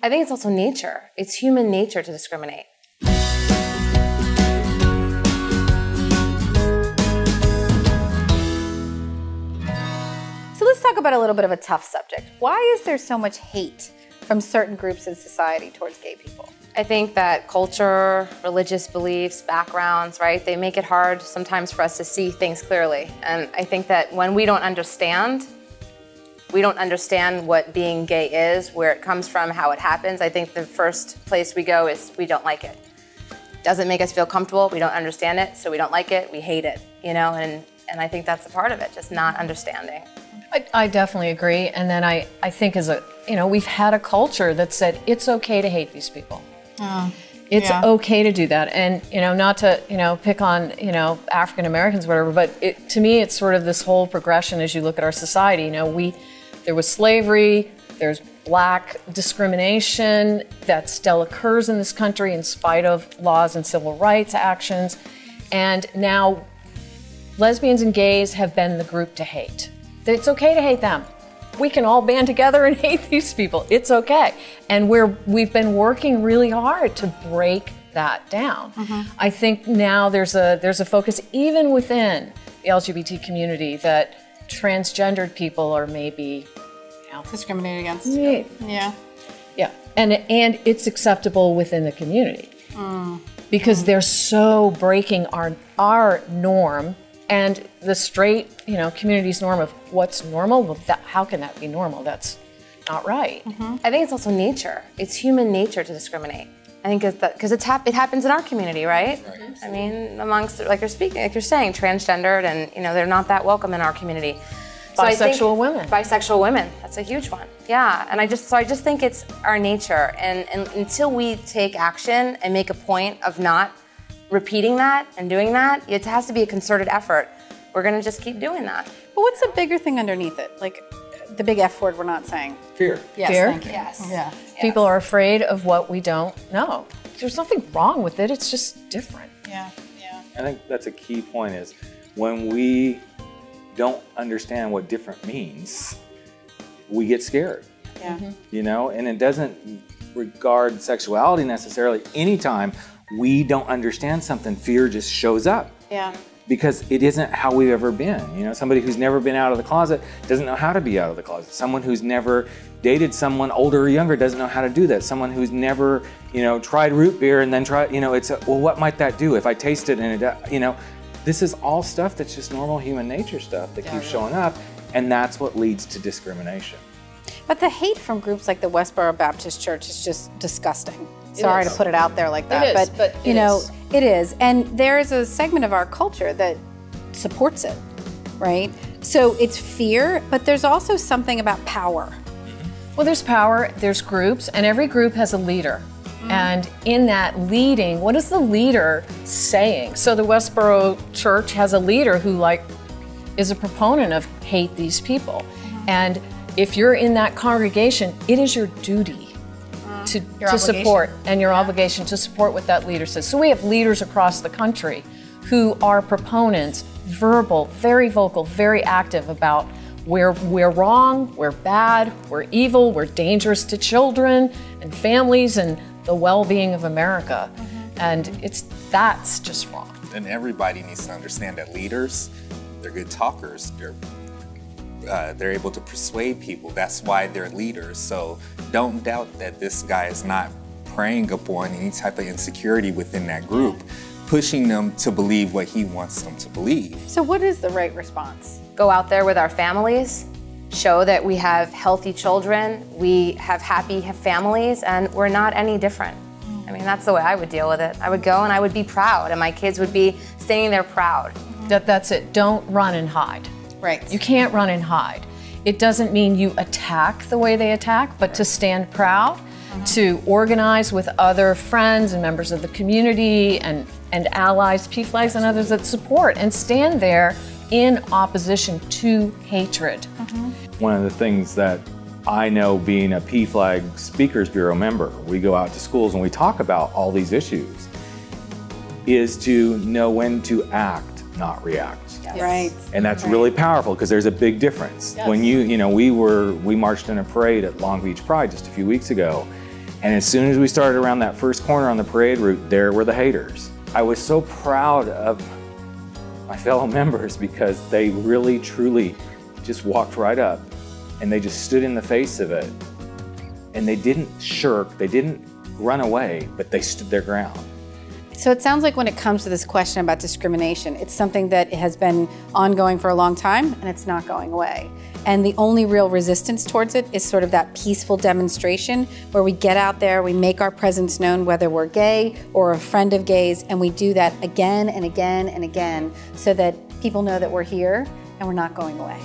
I think it's also nature. It's human nature to discriminate. So let's talk about a little bit of a tough subject. Why is there so much hate from certain groups in society towards gay people? I think that culture, religious beliefs, backgrounds, right, they make it hard sometimes for us to see things clearly. And I think that when we don't understand what being gay is, where it comes from, how it happens, I think the first place we go is we don't like it. Doesn't make us feel comfortable, we don't understand it, so we don't like it, we hate it, you know, and I think that's a part of it, just not understanding. I definitely agree, and then I think we've had a culture that said it's okay to hate these people. It's okay to do that, and not to pick on African Americans or whatever, but to me it's sort of this whole progression as you look at our society. There was slavery, there's black discrimination that still occurs in this country in spite of laws and civil rights actions, and now lesbians and gays have been the group to hate. It's okay to hate them. We can all band together and hate these people. It's okay. And we've been working really hard to break that down. I think now there's a focus even within the LGBT community that transgendered people are maybe discriminated against. Yeah. And it's acceptable within the community because they're so breaking our norm. And the straight, community's norm of what's normal, well, how can that be normal? That's not right. I think it's also nature. It's human nature to discriminate. I think because it happens in our community, right? I mean, amongst, like you're saying, transgendered, and they're not that welcome in our community. So bisexual women. Bisexual women, that's a huge one. Yeah, and I just think it's our nature, and until we take action and make a point of not repeating that and doing that, it has to be a concerted effort. We're gonna just keep doing that. But what's the bigger thing underneath it? Like the big F word we're not saying. Fear. Yes, Fear? thank you. Yes. Yeah. People are afraid of what we don't know. There's nothing wrong with it, it's just different. Yeah. I think that's a key point is when we don't understand what different means, we get scared. Yeah. And it doesn't regard sexuality necessarily. Anytime we don't understand something, fear just shows up. Yeah. Because it isn't how we've ever been. Somebody who's never been out of the closet doesn't know how to be out of the closet. Someone who's never dated someone older or younger doesn't know how to do that. Someone who's never, tried root beer and then well, what might that do if I taste it and it, this is all stuff that's just normal human nature stuff that keeps showing up, and that's what leads to discrimination. But the hate from groups like the Westboro Baptist Church is just disgusting. Sorry to put it out there like that, but it is. And there is a segment of our culture that supports it, right? So it's fear, but there's also something about power. Well, there's power, there's groups, and every group has a leader. And in that leading, what is the leader saying? So the Westboro Church has a leader who is a proponent of hate these people. And if you're in that congregation, it is your duty to support, and your obligation to support what that leader says. So we have leaders across the country who are proponents, verbal, very vocal, very active about we're wrong, we're bad, we're evil, we're dangerous to children and families and the well-being of America. And that's just wrong. And everybody needs to understand that leaders, they're good talkers. They're able to persuade people. That's why they're leaders. So don't doubt that this guy is not preying upon any type of insecurity within that group, pushing them to believe what he wants them to believe. So what is the right response? Go out there with our families, show that we have healthy children, we have happy families, and we're not any different. I mean, that's the way I would deal with it. I would go and I would be proud, and my kids would be standing there proud. That's it. Don't run and hide. Right. You can't run and hide. It doesn't mean you attack the way they attack, but to stand proud, to organize with other friends and members of the community and allies, PFLAGs and others that support and stand there in opposition to hatred. One of the things that I know, being a PFLAG Speakers Bureau member, we go out to schools and we talk about all these issues, is to know when to act, not react. Yes. Right. And that's really powerful because there's a big difference. Yes. When we marched in a parade at Long Beach Pride just a few weeks ago, And as soon as we started around that first corner on the parade route, there were the haters. I was so proud of my fellow members because they really, truly just walked right up and they just stood in the face of it. And they didn't shirk, they didn't run away, but they stood their ground. So it sounds like when it comes to this question about discrimination, it's something that has been ongoing for a long time and it's not going away. And the only real resistance towards it is sort of that peaceful demonstration where we get out there, we make our presence known, whether we're gay or a friend of gays, and we do that again and again and again so that people know that we're here and we're not going away.